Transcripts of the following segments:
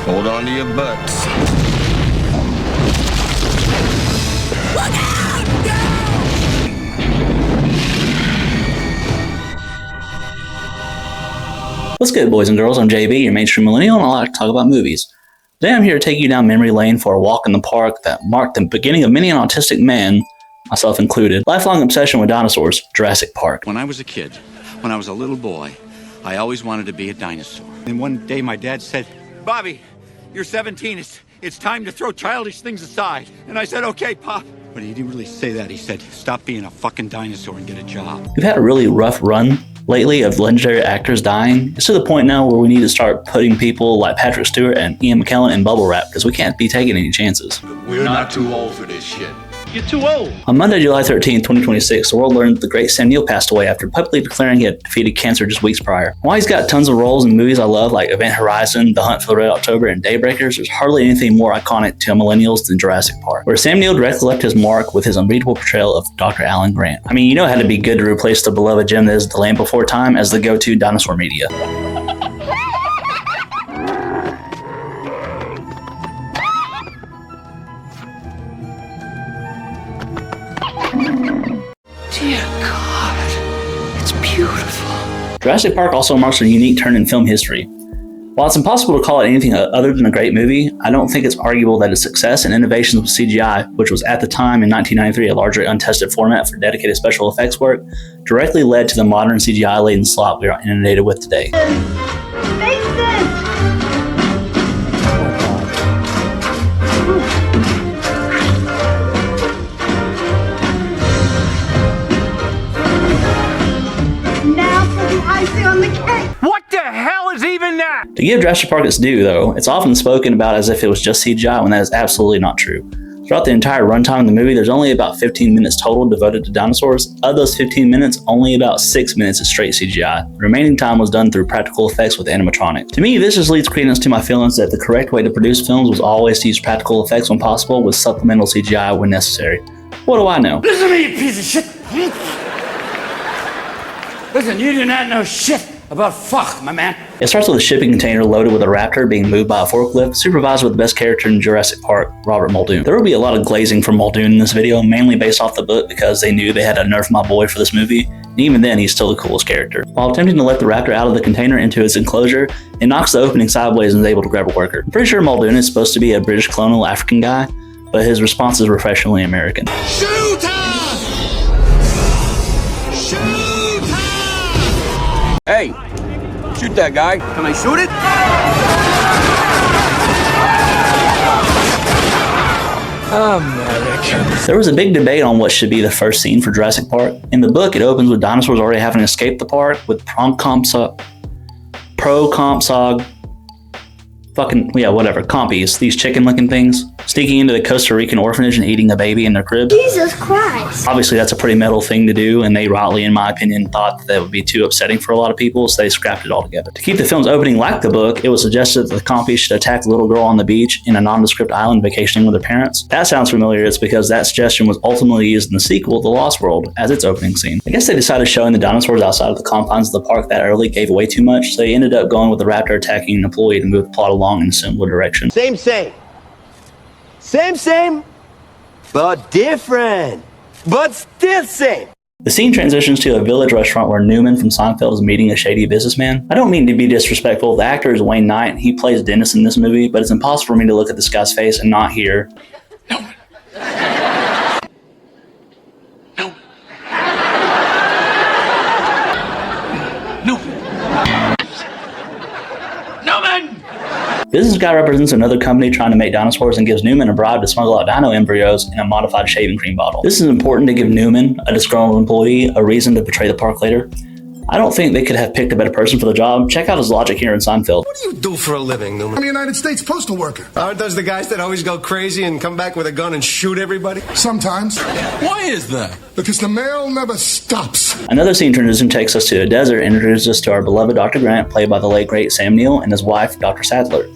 Hold on to your butts. Look out! What's good, boys and girls? I'm JB, your mainstream millennial, and I like to talk about movies. Today I'm here to take you down memory lane for a walk in the park that marked the beginning of many an autistic man, myself included, lifelong obsession with dinosaurs, Jurassic Park. When I was a kid, when I was a little boy, I always wanted to be a dinosaur. And one day my dad said, "Bobby, you're 17. It's time to throw childish things aside." And I said, "Okay, Pop." But he didn't really say that. He said, "Stop being a fucking dinosaur and get a job." We've had a really rough run lately of legendary actors dying. It's to the point now where we need to start putting people like Patrick Stewart and Ian McKellen in bubble wrap because we can't be taking any chances. We're not too old for this shit. You're too old. On Monday, July 13th, 2026, the world learned the great Sam Neill passed away after publicly declaring he had defeated cancer just weeks prior. While he's got tons of roles in movies I love like Event Horizon, The Hunt for the Red October, and Daybreakers, there's hardly anything more iconic to millennials than Jurassic Park, where Sam Neill directly left his mark with his unbeatable portrayal of Dr. Alan Grant. I mean, you know it had to be good to replace the beloved gem that is The Land Before Time as the go-to dinosaur media. Dear God, it's beautiful. Jurassic Park also marks a unique turn in film history. While it's impossible to call it anything other than a great movie, I don't think it's arguable that its success and innovations with CGI, which was at the time in 1993 a largely untested format for dedicated special effects work, directly led to the modern CGI-laden slop we are inundated with today. Face this! Now for the icing on the cake! What the hell is even that? To give Jurassic Park its due, though, it's often spoken about as if it was just CGI when that is absolutely not true. Throughout the entire runtime of the movie, there's only about 15 minutes total devoted to dinosaurs. Of those 15 minutes, only about 6 minutes is straight CGI. The remaining time was done through practical effects with animatronics. To me, this just leads credence to my feelings that the correct way to produce films was always to use practical effects when possible with supplemental CGI when necessary. What do I know? Listen to me, you piece of shit. Listen, you do not know shit about fuck, my man. It starts with a shipping container loaded with a raptor being moved by a forklift, supervised with the best character in Jurassic Park, Robert Muldoon. There will be a lot of glazing from Muldoon in this video, mainly based off the book because they knew they had to nerf my boy for this movie, and even then he's still the coolest character. While attempting to let the raptor out of the container into its enclosure, it knocks the opening sideways and is able to grab a worker. I'm pretty sure Muldoon is supposed to be a British colonial African guy, but his response is refreshingly American. Shoot her! Shoot her! Hey, shoot that guy. Can I shoot it? American. There was a big debate on what should be the first scene for Jurassic Park. In the book, it opens with dinosaurs already having escaped the park with compies, these chicken-looking things, sneaking into the Costa Rican orphanage and eating a baby in their crib. Jesus Christ! Obviously, that's a pretty metal thing to do, and they rightly, in my opinion, thought that would be too upsetting for a lot of people, so they scrapped it altogether. To keep the film's opening like the book, it was suggested that the compies should attack the little girl on the beach in a nondescript island vacationing with her parents. That sounds familiar. It's because that suggestion was ultimately used in the sequel, The Lost World, as its opening scene. I guess they decided showing the dinosaurs outside of the confines of the park that early gave away too much, so they ended up going with the raptor attacking an employee to move the plot along in a similar direction. Same, but different, but still same. The scene transitions to a village restaurant where Newman from Seinfeld is meeting a shady businessman. I don't mean to be disrespectful. The actor is Wayne Knight. He plays Dennis in this movie, but it's impossible for me to look at this guy's face and not hear. No. Business guy represents another company trying to make dinosaurs and gives Newman a bribe to smuggle out dino embryos in a modified shaving cream bottle. This is important to give Newman, a disgruntled employee, a reason to betray the park later. I don't think they could have picked a better person for the job. Check out his logic here in Seinfeld. What do you do for a living, Newman? I'm a United States postal worker. Aren't those the guys that always go crazy and come back with a gun and shoot everybody? Sometimes. Why is that? Because the mail never stops. Another scene transition takes us to a desert and introduces us to our beloved Dr. Grant, played by the late great Sam Neill, and his wife, Dr. Sadler.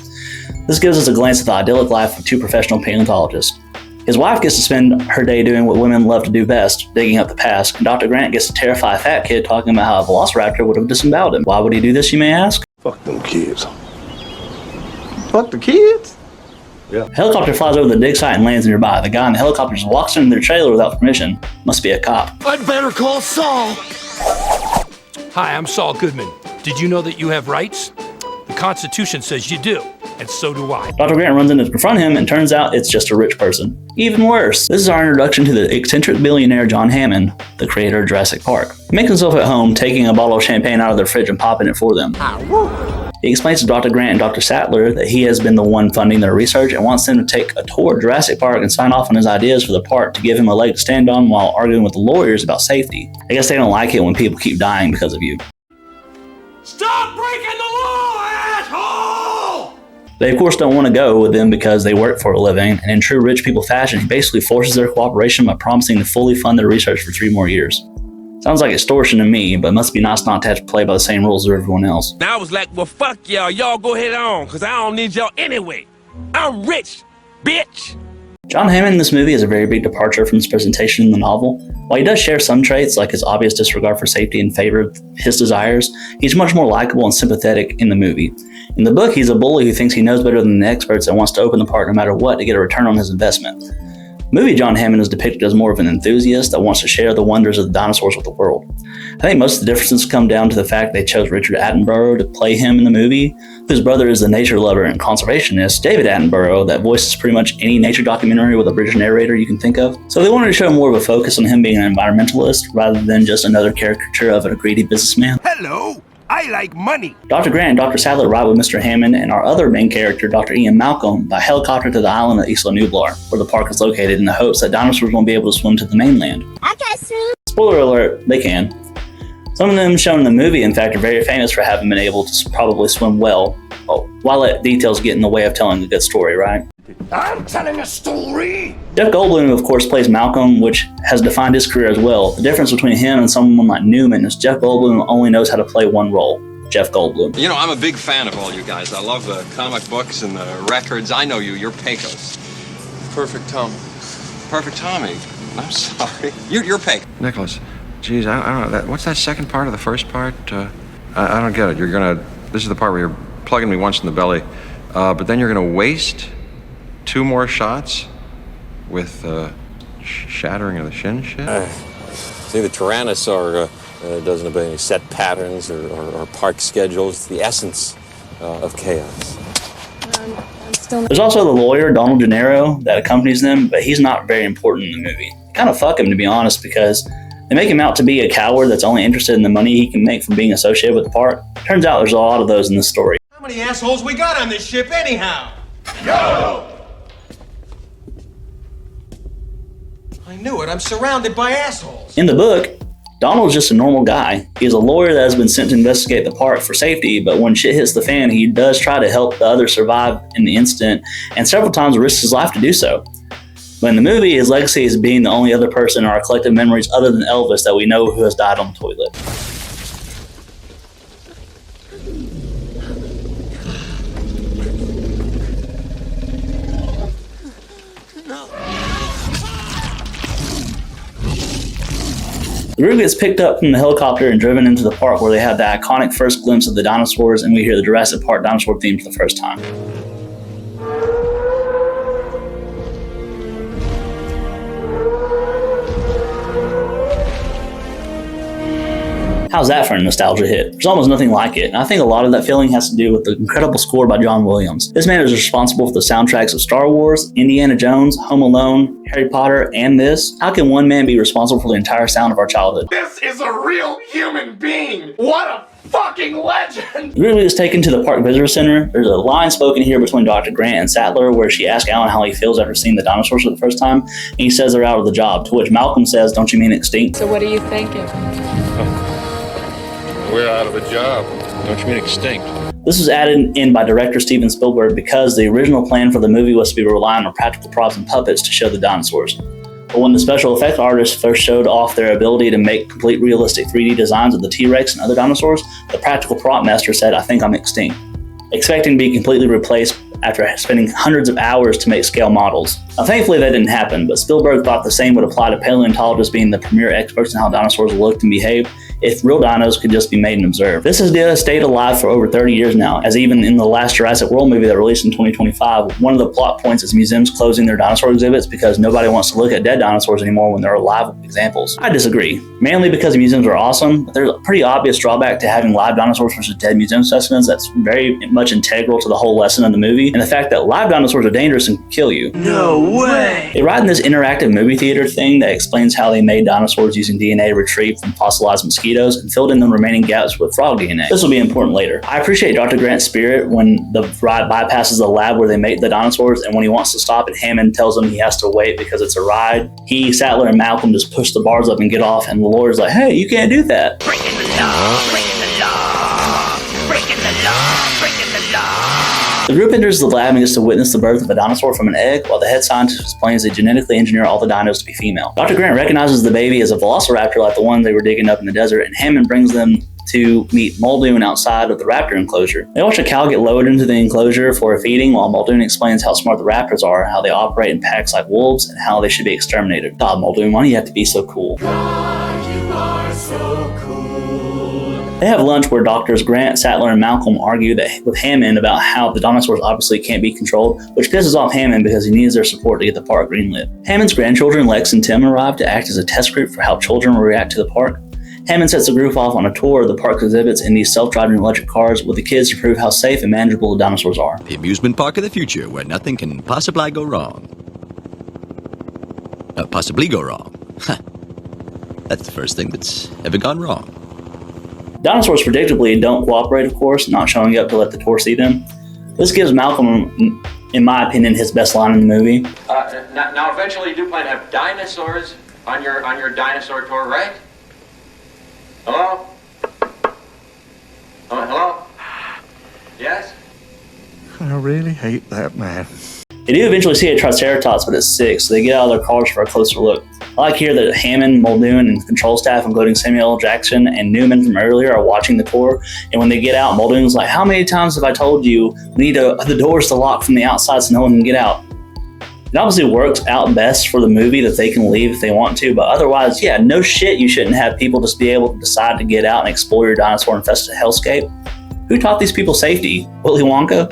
This gives us a glance at the idyllic life of two professional paleontologists. His wife gets to spend her day doing what women love to do best, digging up the past, and Dr. Grant gets to terrify a fat kid talking about how a velociraptor would have disemboweled him. Why would he do this, you may ask? Fuck them kids. fuck the kids? A helicopter flies over the dig site and lands nearby. The guy in the helicopter just walks into their trailer without permission. Must be a cop. I'd better call Saul. Hi, I'm Saul Goodman. Did you know that you have rights? The Constitution says you do, and so do I. Dr. Grant runs in to confront him, and turns out it's just a rich person. Even worse, this is our introduction to the eccentric billionaire John Hammond, the creator of Jurassic Park. He makes himself at home, taking a bottle of champagne out of their fridge and popping it for them. He explains to Dr. Grant and Dr. Sattler that he has been the one funding their research and wants them to take a tour of Jurassic Park and sign off on his ideas for the park to give him a leg to stand on while arguing with the lawyers about safety. I guess they don't like it when people keep dying because of you. Stop breaking the law, asshole! They of course don't want to go with them because they work for a living, and in true rich people fashion, he basically forces their cooperation by promising to fully fund their research for 3 more years. Sounds like extortion to me, but it must be nice not to have to play by the same rules as everyone else. Now I was like, well, fuck y'all. Y'all go ahead on, because I don't need y'all anyway. I'm rich, bitch. John Hammond in this movie is a very big departure from his presentation in the novel. While he does share some traits, like his obvious disregard for safety in favor of his desires, he's much more likable and sympathetic in the movie. In the book, he's a bully who thinks he knows better than the experts and wants to open the park no matter what to get a return on his investment. Movie John Hammond is depicted as more of an enthusiast that wants to share the wonders of the dinosaurs with the world. I think most of the differences come down to the fact they chose Richard Attenborough to play him in the movie, whose brother is the nature lover and conservationist David Attenborough that voices pretty much any nature documentary with a British narrator you can think of. So they wanted to show more of a focus on him being an environmentalist rather than just another caricature of a greedy businessman. Hello, I like money. Dr. Grant and Dr. Sattler ride with Mr. Hammond and our other main character, Dr. Ian Malcolm, by helicopter to the island of Isla Nublar, where the park is located, in the hopes that dinosaurs won't be able to swim to the mainland. I can't swim. Spoiler alert, they can. Some of them shown in the movie, in fact, are very famous for having been able to probably swim well, while let details get in the way of telling a good story, right? I'm telling a story! Jeff Goldblum, of course, plays Malcolm, which has defined his career as well. The difference between him and someone like Newman is Jeff Goldblum only knows how to play one role. Jeff Goldblum. You know, I'm a big fan of all you guys. I love the comic books and the records. I know you. You're Pecos. Perfect Tom. Perfect Tommy. I'm sorry. You're Pecos. Nicholas, geez, I don't know. What's that second part of the first part? I don't get it. This is the part where you're plugging me once in the belly, but then you're gonna waste 2 more shots with shattering of the shin shit? See, the Tyrannosaur doesn't obey any set patterns or park schedules. It's the essence of chaos. There's also the lawyer, Donald Gennaro, that accompanies them, but he's not very important in the movie. Kind of fuck him, to be honest, because they make him out to be a coward that's only interested in the money he can make from being associated with the park. Turns out there's a lot of those in this story. How many assholes we got on this ship anyhow? Yo! I knew it. I'm surrounded by assholes. In the book, Donald's just a normal guy. He's a lawyer that has been sent to investigate the park for safety, but when shit hits the fan, he does try to help the others survive in the incident, and several times risks his life to do so. But in the movie, his legacy is being the only other person in our collective memories other than Elvis that we know who has died on the toilet. The group gets picked up from the helicopter and driven into the park, where they have the iconic first glimpse of the dinosaurs, and we hear the Jurassic Park dinosaur theme for the first time. How's that for a nostalgia hit? There's almost nothing like it, and I think a lot of that feeling has to do with the incredible score by John Williams. This man is responsible for the soundtracks of Star Wars, Indiana Jones, Home Alone, Harry Potter, and this. How can one man be responsible for the entire sound of our childhood? This is a real human being! What a fucking legend! The group is taken to the Park Visitor Center. There's a line spoken here between Dr. Grant and Sattler where she asks Alan how he feels after seeing the dinosaurs for the first time, and he says they're out of the job, to which Malcolm says, "Don't you mean extinct?" So what are you thinking? We're out of a job. Don't you mean extinct? This was added in by director Steven Spielberg because the original plan for the movie was to be relying on practical props and puppets to show the dinosaurs. But when the special effects artists first showed off their ability to make complete realistic 3D designs of the T-Rex and other dinosaurs, the practical prop master said, "I think I'm extinct," expecting to be completely replaced after spending hundreds of hours to make scale models. Now, thankfully that didn't happen, but Spielberg thought the same would apply to paleontologists being the premier experts in how dinosaurs looked and behaved. if real dinos could just be made and observed. This has stayed alive for over 30 years now, as even in the last Jurassic World movie that released in 2025, one of the plot points is museums closing their dinosaur exhibits because nobody wants to look at dead dinosaurs anymore when they're alive examples. I disagree, mainly because museums are awesome, but there's a pretty obvious drawback to having live dinosaurs versus dead museum specimens that's very much integral to the whole lesson of the movie, and the fact that live dinosaurs are dangerous and can kill you. No way! They ride in this interactive movie theater thing that explains how they made dinosaurs using DNA retrieved from fossilized mosquitoes and filled in the remaining gaps with frog DNA. This will be important later. I appreciate Dr. Grant's spirit when the ride bypasses the lab where they make the dinosaurs, and when he wants to stop and Hammond tells him he has to wait because it's a ride, he, Sattler, and Malcolm just push the bars up and get off, and the lawyer's like, hey, you can't do that. Breaking the law, breaking the law, breaking the law, breaking the law. The group enters the lab and gets to witness the birth of a dinosaur from an egg, while the head scientist explains they genetically engineer all the dinos to be female. Dr. Grant recognizes the baby as a velociraptor like the one they were digging up in the desert, and Hammond brings them to meet Muldoon outside of the raptor enclosure. They watch a cow get lowered into the enclosure for a feeding, while Muldoon explains how smart the raptors are, how they operate in packs like wolves, and how they should be exterminated. God, Muldoon, why do you have to be so cool? God, you are so cool. They have lunch where Doctors Grant, Sattler, and Malcolm argue with Hammond about how the dinosaurs obviously can't be controlled, which pisses off Hammond because he needs their support to get the park greenlit. Hammond's grandchildren, Lex and Tim, arrive to act as a test group for how children will react to the park. Hammond sets the group off on a tour of the park's exhibits in these self-driving electric cars with the kids to prove how safe and manageable the dinosaurs are. The amusement park of the future, where nothing can possibly go wrong. Possibly go wrong. That's the first thing that's ever gone wrong. Dinosaurs predictably don't cooperate, of course, not showing up to let the tour see them. This gives Malcolm, in my opinion, his best line in the movie. Now eventually you do plan to have dinosaurs on your dinosaur tour, right? Hello? Hello? Yes? I really hate that man. They do eventually see a Triceratops, but it's sick, so they get out of their cars for a closer look. I like here that Hammond, Muldoon, and control staff, including Samuel L. Jackson and Newman from earlier, are watching the tour, and when they get out, Muldoon's like, how many times have I told you we need the doors to lock from the outside so no one can get out? It obviously works out best for the movie that they can leave if they want to, but otherwise, yeah, no shit, you shouldn't have people just be able to decide to get out and explore your dinosaur-infested hellscape. Who taught these people safety? Willy Wonka?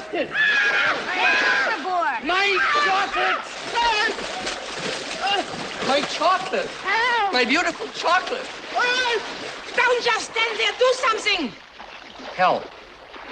My chocolate! My beautiful chocolate! Don't just stand there, do something! Help.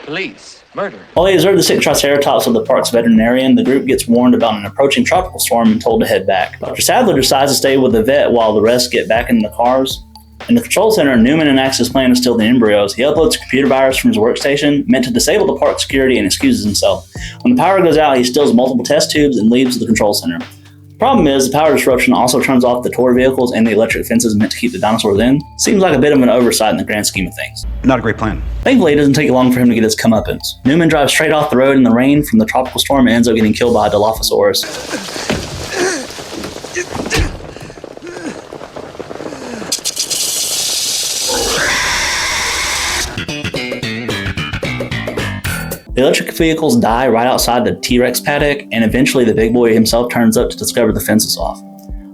Police. Murder. While they observe the sick Triceratops with the park's veterinarian, the group gets warned about an approaching tropical storm and told to head back. Dr. Sattler decides to stay with the vet while the rest get back in the cars. In the control center, Newman enacts his plan to steal the embryos. He uploads a computer virus from his workstation, meant to disable the park security, and excuses himself. When the power goes out, he steals multiple test tubes and leaves the control center. Problem is, the power disruption also turns off the tour vehicles and the electric fences meant to keep the dinosaurs in. Seems like a bit of an oversight in the grand scheme of things. Not a great plan. Thankfully, it doesn't take long for him to get his comeuppance. Newman drives straight off the road in the rain from the tropical storm and ends up getting killed by a Dilophosaurus. The electric vehicles die right outside the T-Rex paddock, and eventually the big boy himself turns up to discover the fence is off.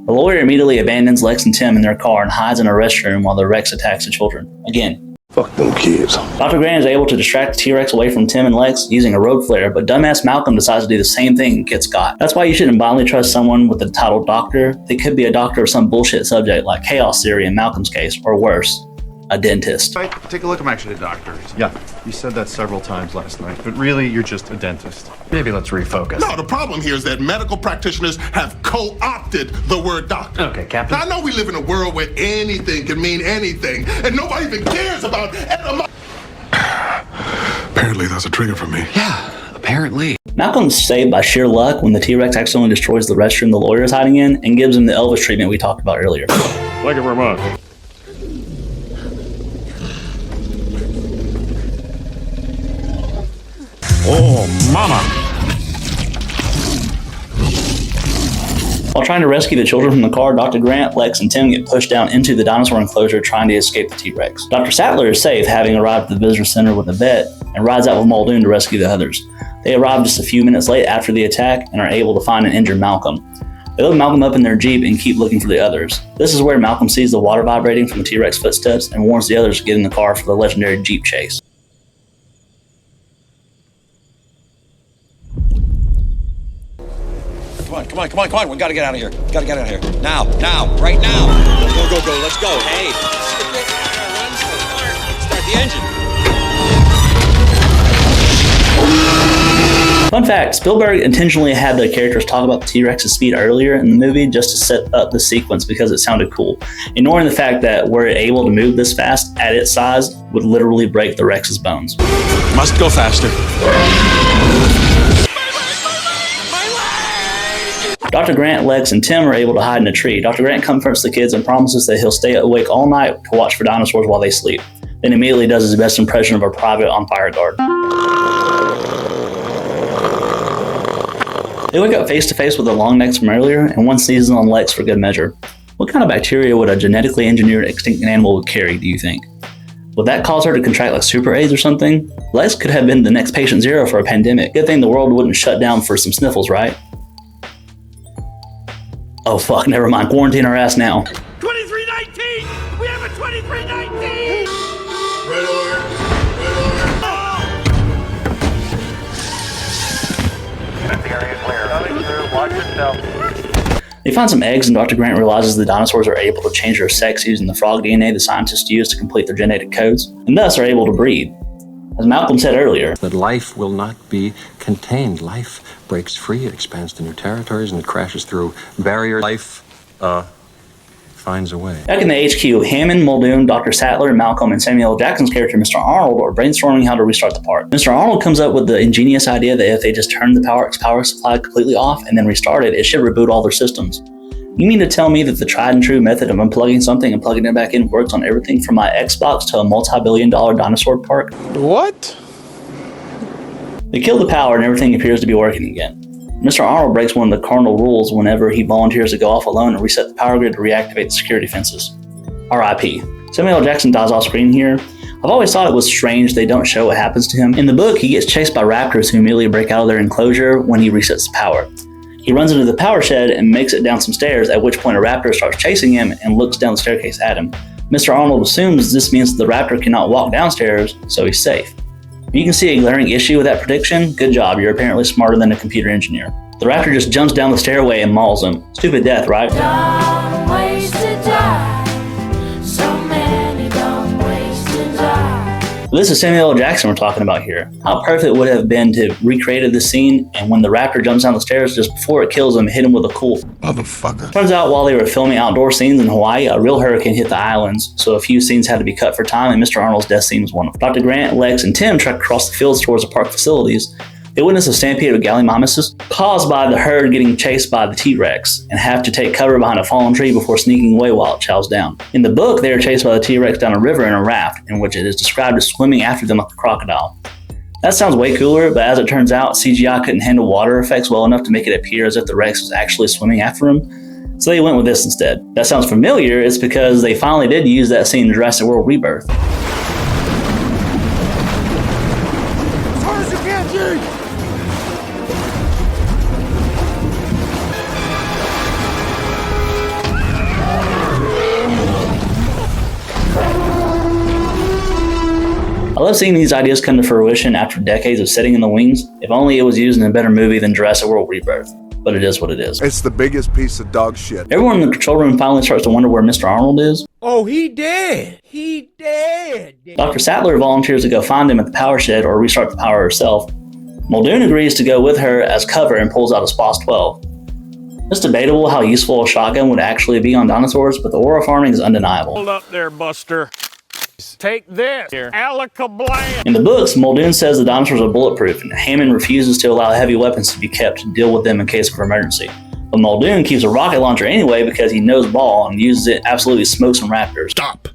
The lawyer immediately abandons Lex and Tim in their car and hides in a restroom while the Rex attacks the children. Again. Fuck them kids. Dr. Grant is able to distract the T-Rex away from Tim and Lex using a road flare, but dumbass Malcolm decides to do the same thing and gets got. That's why you shouldn't blindly trust someone with the title doctor. They could be a doctor of some bullshit subject like chaos theory in Malcolm's case, or worse, a dentist. Right, take a look. I'm actually a doctor. Yeah, you said that several times last night, but really, you're just a dentist. Maybe let's refocus. No, the problem here is that medical practitioners have co-opted the word doctor. Okay, Captain. Now, I know we live in a world where anything can mean anything, and nobody even cares about etymology. Apparently that's a trigger for me. Yeah, apparently. Malcolm's saved by sheer luck when the T-Rex accidentally destroys the restroom the lawyer is hiding in and gives him the Elvis treatment we talked about earlier. Thank you very much. Oh, mama! While trying to rescue the children from the car, Dr. Grant, Lex, and Tim get pushed down into the dinosaur enclosure trying to escape the T-Rex. Dr. Sattler is safe, having arrived at the visitor center with a vet, and rides out with Muldoon to rescue the others. They arrive just a few minutes late after the attack and are able to find and injure Malcolm. They load Malcolm up in their Jeep and keep looking for the others. This is where Malcolm sees the water vibrating from the T-Rex footsteps and warns the others to get in the car for the legendary Jeep chase. Come on. We gotta get out of here. Gotta get out of here. Now, right now. Go. Let's go. Hey. Start the engine. Fun fact, Spielberg intentionally had the characters talk about the T-Rex's speed earlier in the movie just to set up the sequence because it sounded cool, ignoring the fact that were it able to move this fast at its size would literally break the Rex's bones. Must go faster. Dr. Grant, Lex, and Tim are able to hide in a tree. Dr. Grant comforts the kids and promises that he'll stay awake all night to watch for dinosaurs while they sleep, then immediately does his best impression of a private on fire guard. They wake up face to face with the long necks from earlier, and one sneezes on Lex for good measure. What kind of bacteria would a genetically engineered extinct animal carry, do you think? Would that cause her to contract like super AIDS or something? Lex could have been the next patient zero for a pandemic. Good thing the world wouldn't shut down for some sniffles, right? Oh fuck, never mind. Quarantine our ass now. 2319! We have a 2319! Red alert! The area clear. Coming through, watch yourself. They find some eggs, and Dr. Grant realizes the dinosaurs are able to change their sex using the frog DNA the scientists use to complete their genetic codes, and thus are able to breed. As Malcolm said earlier, that life will not be contained. Life breaks free, it expands to new territories, and it crashes through barriers. Life finds a way. Back in the HQ, Hammond, Muldoon, Dr. Sattler, Malcolm, and Samuel L. Jackson's character, Mr. Arnold, are brainstorming how to restart the park. Mr. Arnold comes up with the ingenious idea that if they just turned the power supply completely off and then restarted, it should reboot all their systems. You mean to tell me that the tried and true method of unplugging something and plugging it back in works on everything from my Xbox to a multi-billion-dollar dinosaur park? What? They kill the power and everything appears to be working again. Mr. Arnold breaks one of the cardinal rules whenever he volunteers to go off alone and reset the power grid to reactivate the security fences. R.I.P. Samuel L. Jackson dies off screen here. I've always thought it was strange they don't show what happens to him. In the book, he gets chased by raptors who immediately break out of their enclosure when he resets the power. He runs into the power shed and makes it down some stairs, at which point a raptor starts chasing him and looks down the staircase at him. Mr. Arnold assumes this means the raptor cannot walk downstairs, so he's safe. You can see a glaring issue with that prediction. Good job, you're apparently smarter than a computer engineer. The raptor just jumps down the stairway and mauls him. Stupid death, right? Dumb ways to die. So many dumb ways to die. This is Samuel L. Jackson we're talking about here. How perfect would it have been to recreate this scene, and when the raptor jumps down the stairs, just before it kills him, hit him with a cool motherfucker. Turns out while they were filming outdoor scenes in Hawaii, a real hurricane hit the islands, so a few scenes had to be cut for time, and Mr. Arnold's death scene was one of them. Dr. Grant, Lex, and Tim trek across the fields towards the park facilities. They witness a stampede of gallimimuses caused by the herd getting chased by the T-Rex and have to take cover behind a fallen tree before sneaking away while it chows down. In the book, they are chased by the T-Rex down a river in a raft, in which it is described as swimming after them like a crocodile. That sounds way cooler, but as it turns out, CGI couldn't handle water effects well enough to make it appear as if the Rex was actually swimming after him, so they went with this instead. That sounds familiar, it's because they finally did use that scene in Jurassic World Rebirth. As hard as you can, G! I love seeing these ideas come to fruition after decades of sitting in the wings. If only it was used in a better movie than Jurassic World Rebirth. But it is what it is. It's the biggest piece of dog shit. Everyone in the control room finally starts to wonder where Mr. Arnold is. Oh, he dead. He dead. Dr. Sattler volunteers to go find him at the power shed or restart the power herself. Muldoon agrees to go with her as cover and pulls out a SPOS 12. It's debatable how useful a shotgun would actually be on dinosaurs, but the aura farming is undeniable. Hold up there, Buster. Take this. Alakablam. In the books, Muldoon says the dinosaurs are bulletproof, and Hammond refuses to allow heavy weapons to be kept to deal with them in case of emergency. But Muldoon keeps a rocket launcher anyway because he knows ball and uses it absolutely smokes some raptors. Stop.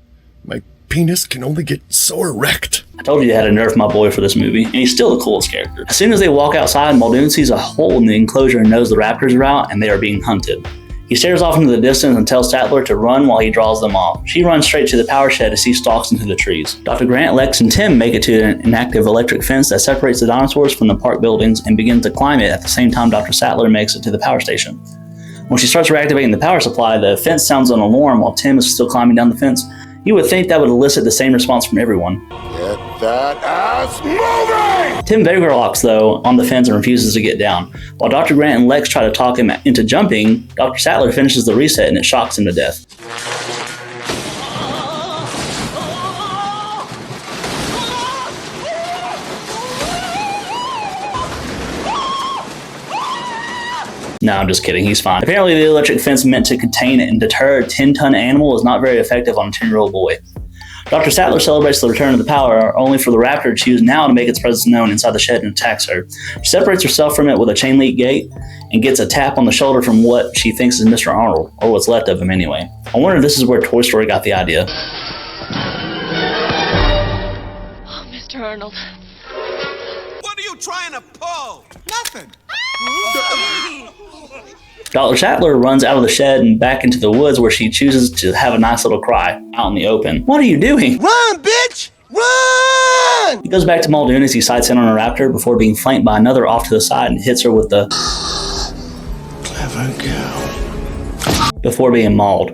My penis can only get so erect. I told you I had to nerf my boy for this movie, and he's still the coolest character. As soon as they walk outside, Muldoon sees a hole in the enclosure and knows the raptors are out and they are being hunted. He stares off into the distance and tells Sattler to run while he draws them off. She runs straight to the power shed as he stalks into the trees. Dr. Grant, Lex, and Tim make it to an inactive electric fence that separates the dinosaurs from the park buildings and begins to climb it at the same time Dr. Sattler makes it to the power station. When she starts reactivating the power supply, the fence sounds an alarm while Tim is still climbing down the fence. You would think that would elicit the same response from everyone. Get that ass moving! Tim Vega locks, though, on the fence and refuses to get down. While Dr. Grant and Lex try to talk him into jumping, Dr. Sattler finishes the reset and it shocks him to death. No, I'm just kidding. He's fine. Apparently, the electric fence meant to contain and deter a 10-ton animal is not very effective on a 10-year-old boy. Dr. Sattler celebrates the return of the power, only for the raptor to choose now to make its presence known inside the shed and attacks her. She separates herself from it with a chain link gate and gets a tap on the shoulder from what she thinks is Mr. Arnold, or what's left of him anyway. I wonder if this is where Toy Story got the idea. Oh, Mr. Arnold. What are you trying to pull? Nothing. Dr. Sattler runs out of the shed and back into the woods where she chooses to have a nice little cry out in the open. What are you doing? Run, bitch! Run! He goes back to Muldoon as he sights in on a raptor before being flanked by another off to the side and hits her with the Clever girl. Before being mauled.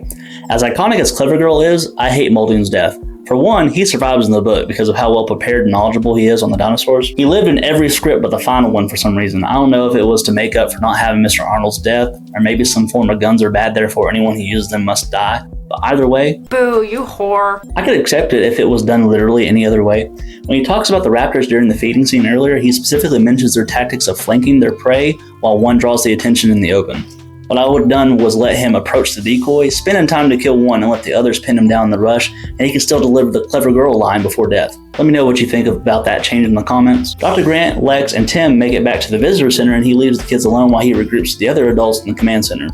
As iconic as Clever Girl is, I hate Muldoon's death. For one, he survives in the book because of how well prepared and knowledgeable he is on the dinosaurs. He lived in every script but the final one for some reason. I don't know if it was to make up for not having Mr. Arnold's death, or maybe some form of guns are bad, therefore anyone who uses them must die. But either way, Boo, you whore. I could accept it if it was done literally any other way. When he talks about the raptors during the feeding scene earlier, he specifically mentions their tactics of flanking their prey while one draws the attention in the open. What I would have done was let him approach the decoy, spend in time to kill one, and let the others pin him down in the rush, and he can still deliver the Clever Girl line before death. Let me know what you think about that change in the comments. Dr. Grant, Lex, and Tim make it back to the visitor center, and he leaves the kids alone while he regroups the other adults in the command center.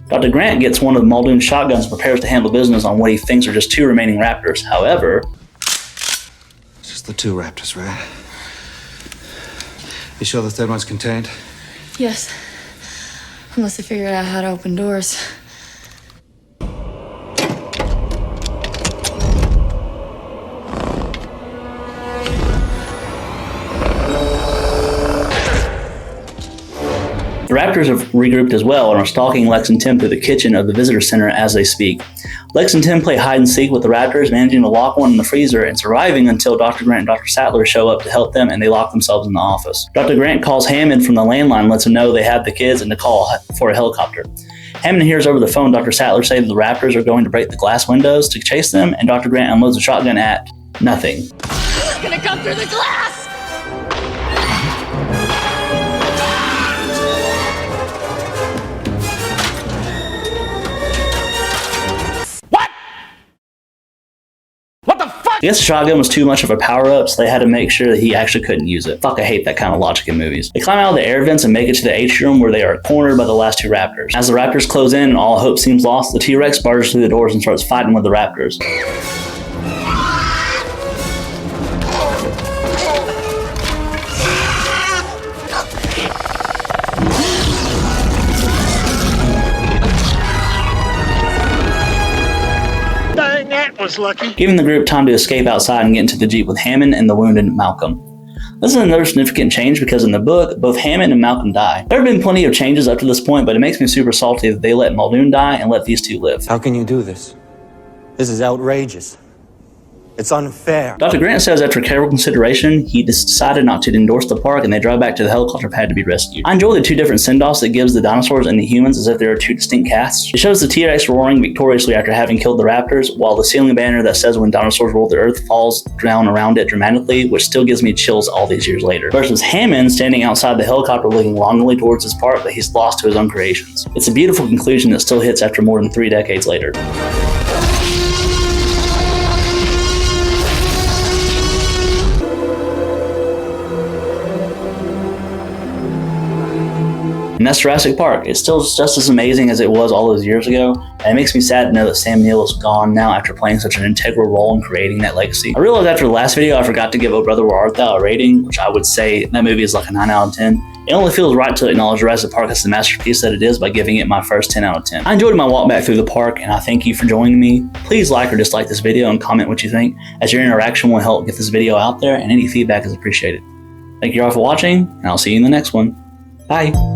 Dr. Grant gets one of Muldoon's shotguns and prepares to handle business on what he thinks are just 2 remaining raptors. However, It's just the 2 raptors, right? You sure the third one's contained? Yes. Unless they figured out how to open doors. the raptors have regrouped as well and are stalking Lex and Tim through the kitchen of the visitor center as they speak. Lex and Tim play hide and seek with the raptors, managing to lock one in the freezer and surviving until Dr. Grant and Dr. Sattler show up to help them, and they lock themselves in the office. Dr. Grant calls Hammond from the landline and lets him know they have the kids and to call for a helicopter. Hammond hears over the phone Dr. Sattler say that the raptors are going to break the glass windows to chase them, and Dr. Grant unloads a shotgun at nothing. It's gonna come through the glass! I guess the shotgun was too much of a power-up, so they had to make sure that he actually couldn't use it. Fuck, I hate that kind of logic in movies. They climb out of the air vents and make it to the atrium where they are cornered by the last 2 raptors. As the raptors close in and all hope seems lost, the T-Rex barges through the doors and starts fighting with the raptors. Was lucky. Giving the group time to escape outside and get into the Jeep with Hammond and the wounded Malcolm. This is another significant change because in the book, both Hammond and Malcolm die. There have been plenty of changes up to this point, but it makes me super salty that they let Muldoon die and let these 2 live. How can you do this? This is outrageous. It's unfair. Dr. Grant says after careful consideration, he decided not to endorse the park and they drive back to the helicopter pad to be rescued. I enjoy the 2 different send-offs it gives the dinosaurs and the humans as if there are 2 distinct casts. It shows the T-Rex roaring victoriously after having killed the raptors, while the ceiling banner that says when dinosaurs rule the earth falls down around it dramatically, which still gives me chills all these years later. Versus Hammond standing outside the helicopter looking longingly towards his park that he's lost to his own creations. It's a beautiful conclusion that still hits after more than 3 decades later. And that's Jurassic Park. It's still just as amazing as it was all those years ago, and it makes me sad to know that Sam Neill is gone now after playing such an integral role in creating that legacy. I realized after the last video I forgot to give Oh Brother Where Art Thou a rating, which I would say that movie is like a 9 out of 10. It only feels right to acknowledge Jurassic Park as the masterpiece that it is by giving it my first 10 out of 10. I enjoyed my walk back through the park, and I thank you for joining me. Please like or dislike this video and comment what you think, as your interaction will help get this video out there, and any feedback is appreciated. Thank you all for watching, and I'll see you in the next one. Bye.